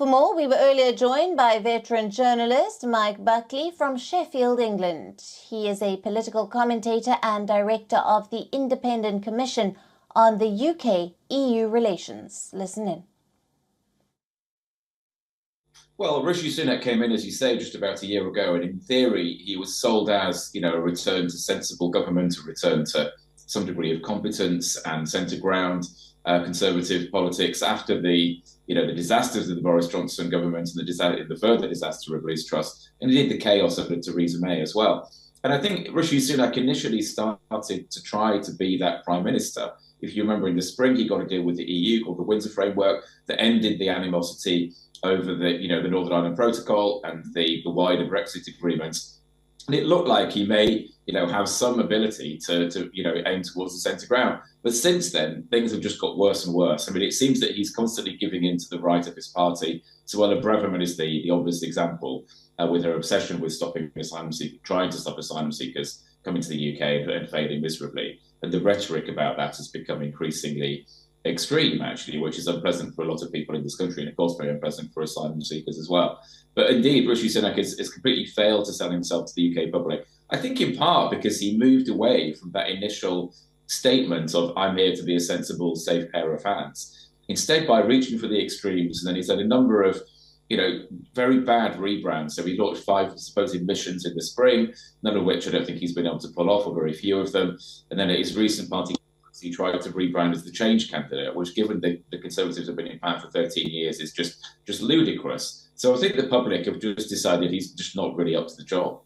For more, we were earlier joined by veteran journalist Mike Buckley from Sheffield, England. He is a political commentator and director of the Independent Commission on the UK-EU relations. Listen in. Well, Rishi Sunak came in, as you say, just about a year ago, and in theory, he was sold as, a return to sensible government, a return to some degree of competence and centre ground conservative politics after the disasters of the Boris Johnson government and the further disaster of Liz Truss, and indeed the chaos of Theresa May as well. And I think Rishi Sunak initially started to try to be that prime minister. If you remember, in the spring, he got a deal with the EU called the Windsor Framework that ended the animosity over the Northern Ireland Protocol and the wider Brexit agreement. And it looked like he may, have some ability to aim towards the centre ground. But since then, things have just got worse and worse. I mean, it seems that he's constantly giving in to the right of his party. Suella Braverman is the obvious example, with her obsession with trying to stop asylum seekers coming to the UK and failing miserably. And the rhetoric about that has become increasingly extreme, actually, which is unpleasant for a lot of people in this country, and of course very unpleasant for asylum seekers as well. But indeed, Rishi Sunak has completely failed to sell himself to the UK public. I think in part because he moved away from that initial statement of "I'm here to be a sensible, safe pair of hands," instead by reaching for the extremes. And then he's had a number of very bad rebrands. So he launched 5 supposed missions in the spring, none of which I don't think he's been able to pull off, or very few of them. And then at his recent party, he tried to rebrand as the change candidate, which, given the Conservatives have been in power for 13 years, is just ludicrous. So I think the public have just decided he's just not really up to the job.